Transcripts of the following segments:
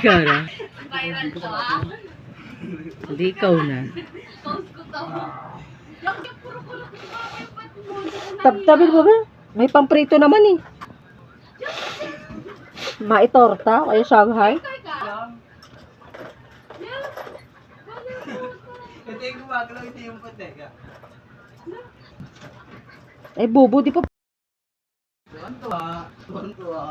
Ikaw na. Viral pa. Hindi ikaw na. Post ko to. Yung puro-puro ko Tabi mo ba? May pamprito naman eh. Maitorta, kaya Shanghai. Ito yung gumagalaw, ito yung patega. Eh, bubo, di pa. Tuwan-tuwa. Tuwan-tuwa.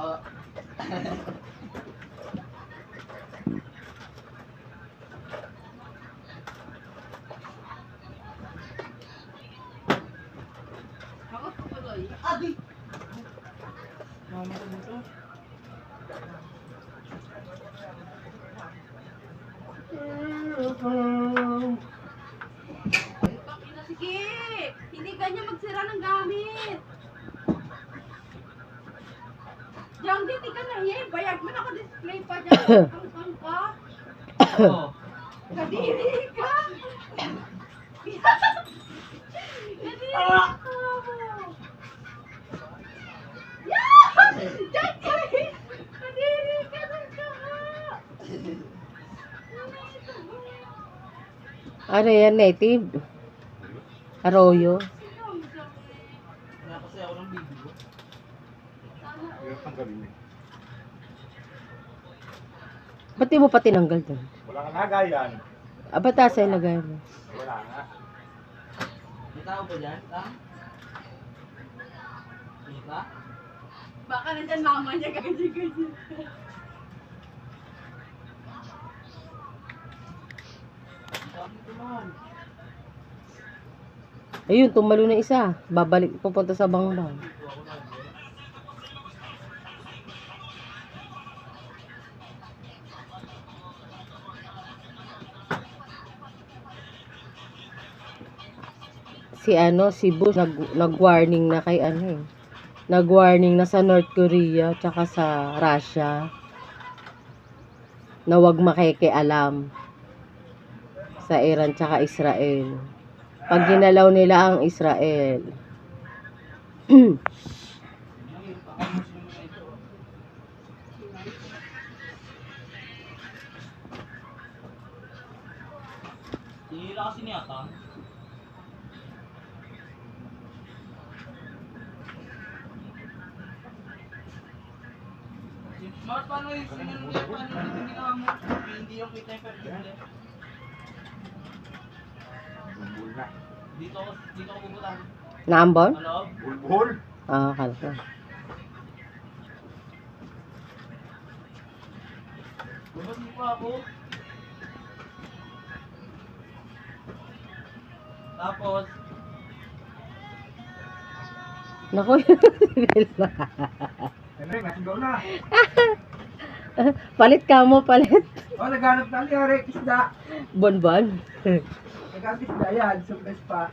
Abi! Mama ko dito. Sige! Hindi ganyan magsira ng gamit. Diyan, hindi ka na eh. Bayag mo naka-display pa dyan. Ang ka. Oo. Kadiri ka. Kadiri ka. Yeah! Diyan ka eh. Kadiri ka ng kaha. Ano yan, native? Arroyo. Kaya kasi ako ng video. Ba't di mo pa tinanggal doon? Wala kang lagayan. Ba't nasa ilagay mo? Wala nga. May tao ba dyan? Tang? Kita? Baka nandyan mama niya gaganyan-ganyan. Sabi ko naman. Ayun, tumalo na isa. Babalik, pupunta sa bangbang. Si Bush nag-warning na kay nag-warning na sa North Korea tsaka sa Russia na wag makikialam sa Iran tsaka Israel. Pag ginalaw nila ang Israel. Tinira kasi niya Tang. Smart, paano yung sinunod? Paano yung ginawa mo? Hindi yung kita yung perfect. Bulbul na. Dito ako pupunta. Naambon? Hello? Bulbul? Akala ko. Labas mo pa ako. Tapos, Naku, Ano yung nasigaw na? palit ka mo, palit. Oh, naghanap na liya, isda. Bonbon. Naghanap isda yan, surprise pa.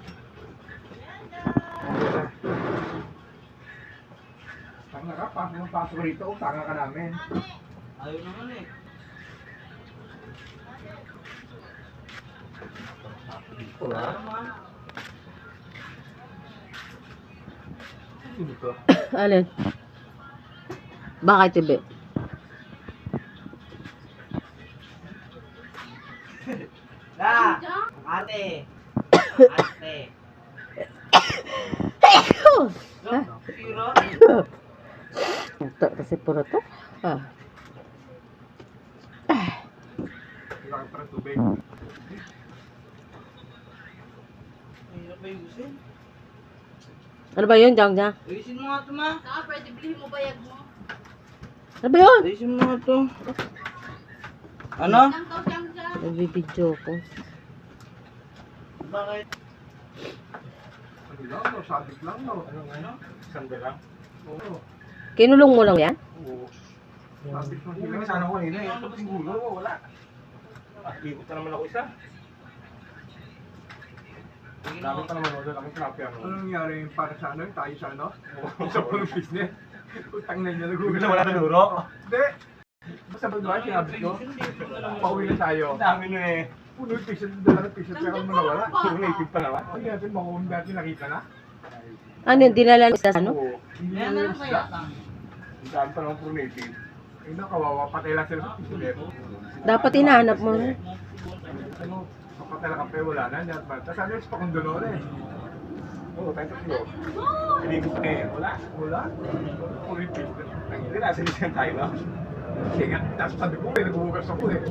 Tanga ka, pasok rito, tanga ka namin. ayaw naman eh. Wala naman. Sino to? Alin? Bakit, Tibe? Da! Ate! Ate! Siro? Ito, kasi puro to. Ah. Kailangan pa ng tubig. Mahirap ba yusin? Ano ba yun, Jang Jang? Ayusin mo nga ito, ma. Saka pwede bilhin mo bayag mo. Ano ba yun? Ayusin mo nga ito. Ano? Lang daw siyang dyan. Nagbibidyo ko. Bakit? Ano lang, no? Sabit lang, no? Ano? Sanda lang? Oo. Kinulong mo lang yan? Oo. Sabit lang sila. Sana ko kanina eh. Pag sigulo, wala. Ikot na naman ako isa. Dami pa naman ako, laking tilapia. Ano nangyari para sa ano? Tayo sa ano? Isa po ng business. Utang na niya, nagugulat. Wala na duro? Hindi. Basta ba doon, sinabi ko? Pauwi na tayo. Ang dami na eh. Puno yung t-shirt, dala ng t-shirt, kaya kung nawala. Puro native pa naman. Hindi natin makuha natin nakita na. Ano yun, dinala mo sa ano? Oo. Hindi Kaya na na yung lang kaya isda. Ang dami pa naman puro native. Ay, nakawawa, patay lang sila sa t-shirt. Dapat hinahanap mo. Ano, kapag talaga kape, wala na. Tapos ano yung pakondonore eh. Oo, tayo tatlo. Hindi ko pa eh. Wala. Wala. Puri pizza. Hindi nasa lisan tayo no? Kasi nga, tapos sabi ko, may nagbubukas ako eh.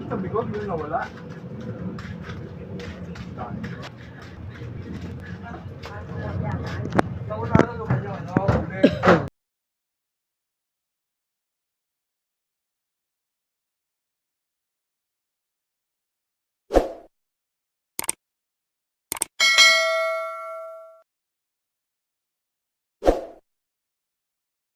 Sabi ko, yun nawala. Nawala na naman yun.